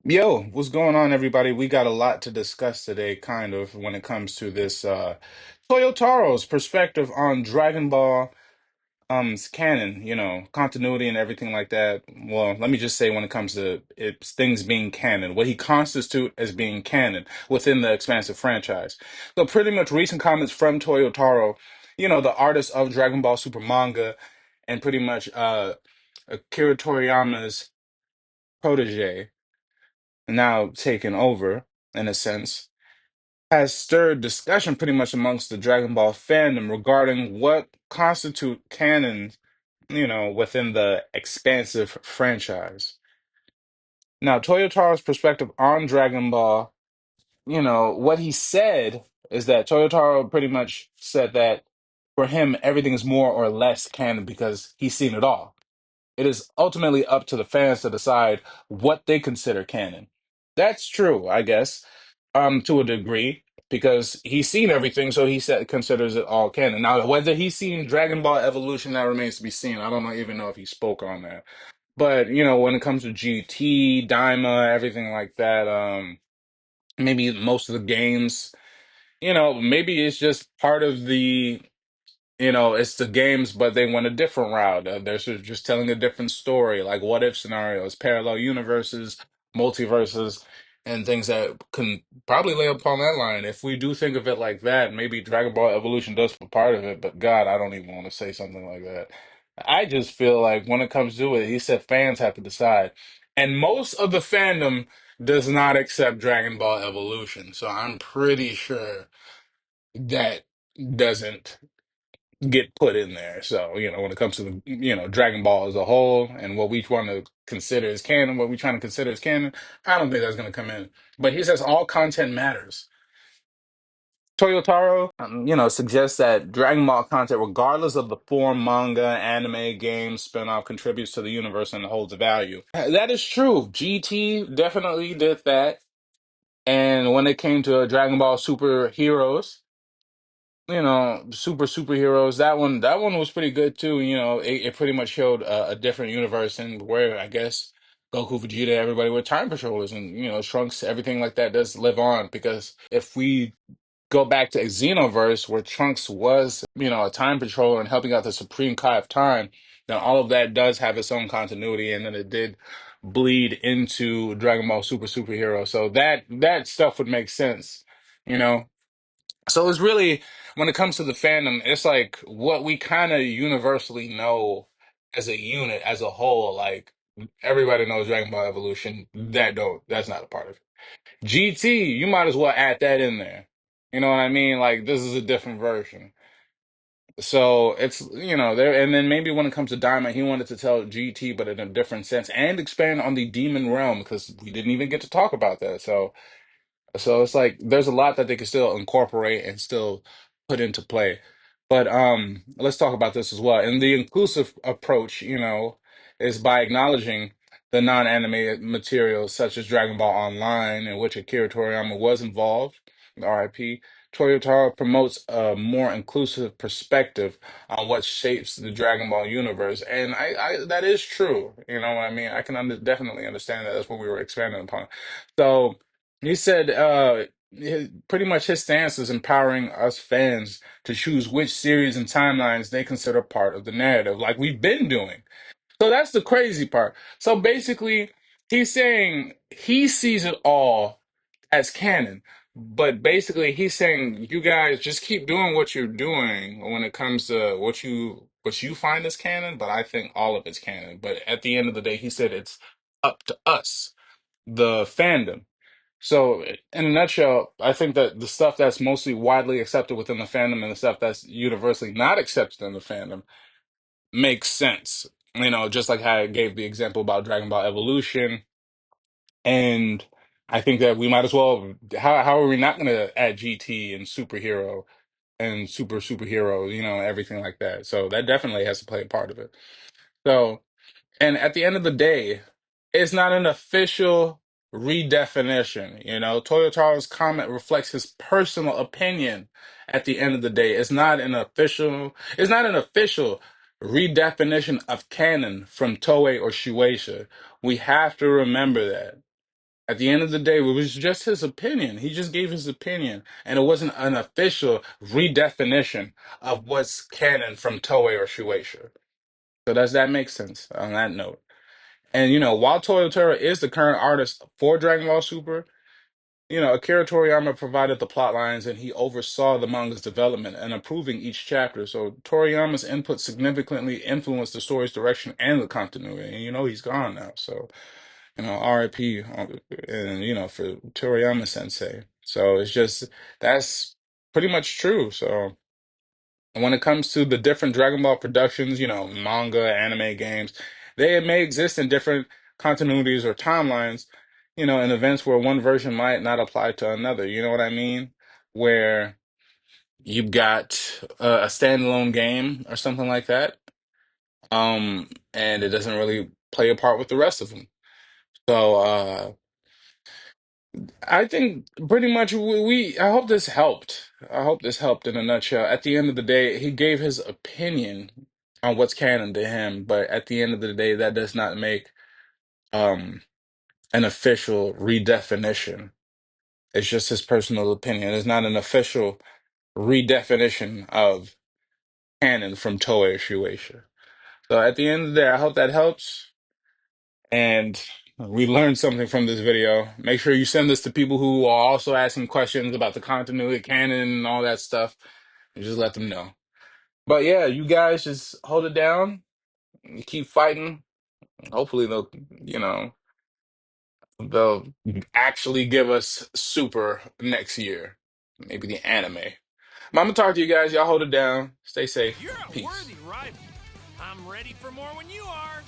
Yo, what's going on, everybody? We got a lot to discuss today, kind of, when it comes to this Toyotaro's perspective on Dragon Ball canon, continuity and everything like that. Well, let me just say when it comes to things being canon, what he constitute as being canon within the expansive franchise. So pretty much recent comments from Toyotaro, the artist of Dragon Ball Super manga, and pretty much Akira Toriyama's protege now taken over in a sense, has stirred discussion pretty much amongst the Dragon Ball fandom regarding what constitute canon, within the expansive franchise. Now, Toyotaro's perspective on Dragon Ball, what he said is that Toyotaro pretty much said that for him, everything is more or less canon because he's seen it all. It is ultimately up to the fans to decide what they consider canon. That's true, I guess, to a degree, because he's seen everything, so he said considers it all canon. Now, whether he's seen Dragon Ball Evolution, that remains to be seen. I don't know, even know if he spoke on that. But when it comes to GT, Daima, everything like that, maybe most of the games, maybe it's just part of the it's the games, but they went a different route. They're sort of just telling a different story, like what if scenarios, parallel universes, multiverses, and things that can probably lay upon that line. If we do think of it like that, maybe Dragon Ball Evolution does for part of it, but God, I don't even want to say something like that. I just feel like when it comes to it, he said fans have to decide. And most of the fandom does not accept Dragon Ball Evolution. So I'm pretty sure that doesn't get put in there. So, when it comes to the, Dragon Ball as a whole and what we want to consider as canon, what we trying to consider as canon, I don't think that's going to come in. But he says all content matters. Toyotaro, suggests that Dragon Ball content, regardless of the form, manga, anime, game, spin-off, contributes to the universe and holds value. That is true. GT definitely did that. And when it came to Dragon Ball Super Heroes, superheroes. That one was pretty good too. It pretty much showed a different universe and where I guess Goku, Vegeta, everybody were time patrollers, and Trunks, everything like that does live on because if we go back to Xenoverse where Trunks was, a time patroller and helping out the Supreme Kai of Time, then all of that does have its own continuity, and then it did bleed into Dragon Ball Superhero. So that stuff would make sense, you know. So it's really, when it comes to the fandom, it's like what we kind of universally know as a unit, as a whole. Like everybody knows Dragon Ball Evolution. That's not a part of it. GT, you might as well add that in there. You know what I mean? Like this is a different version. So it's, there, and then maybe when it comes to Diamond, he wanted to tell GT, but in a different sense, and expand on the demon realm because we didn't even get to talk about that. So it's like there's a lot that they can still incorporate and still put into play. But let's talk about this as well. And the inclusive approach, is by acknowledging the non-animated materials such as Dragon Ball Online, in which Akira Toriyama was involved, RIP. Toyotaro promotes a more inclusive perspective on what shapes the Dragon Ball universe, and I that is true. You know what I mean? I can definitely understand that. That's what we were expanding upon. So. He said pretty much his stance is empowering us fans to choose which series and timelines they consider part of the narrative, like we've been doing. So that's the crazy part. So basically, he's saying he sees it all as canon, but basically he's saying you guys just keep doing what you're doing when it comes to what you find as canon, but I think all of it's canon. But at the end of the day, he said it's up to us, the fandom. So, in a nutshell, I think that the stuff that's mostly widely accepted within the fandom and the stuff that's universally not accepted in the fandom makes sense. Just like how I gave the example about Dragon Ball Evolution. And I think that we might as well, how are we not going to add GT and superhero and superhero, everything like that. So that definitely has to play a part of it. So, and at the end of the day, it's not an official redefinition. Toyotaro's comment reflects his personal opinion at the end of the day. It's not an official redefinition of canon from Toei or Shueisha. We have to remember that. At the end of the day, it was just his opinion. He just gave his opinion, and it wasn't an official redefinition of what's canon from Toei or Shueisha. So does that make sense on that note? And while Toyotaro is the current artist for Dragon Ball Super, Akira Toriyama provided the plot lines and he oversaw the manga's development and improving each chapter. So Toriyama's input significantly influenced the story's direction and the continuity. And he's gone now. So, RIP, and for Toriyama Sensei. So it's just that's pretty much true. So and when it comes to the different Dragon Ball productions, manga, anime, games, they may exist in different continuities or timelines, in events where one version might not apply to another. You know what I mean? Where you've got a standalone game or something like that, and it doesn't really play a part with the rest of them. So, I think pretty much I hope this helped. I hope this helped in a nutshell. At the end of the day, he gave his opinion on what's canon to him, but at the end of the day, that does not make um an official redefinition. It's just his personal opinion. It's not an official redefinition of canon from Toei or Shueisha. So at the end of the day, I hope that helps. And we learned something from this video. Make sure you send this to people who are also asking questions about the continuity, canon, and all that stuff, and just let them know. But yeah, you guys just hold it down. You keep fighting. Hopefully they'll actually give us Super next year. Maybe the anime. But I'm gonna talk to you guys. Y'all hold it down. Stay safe. You're a Peace. worthy rival. I'm ready for more when you are.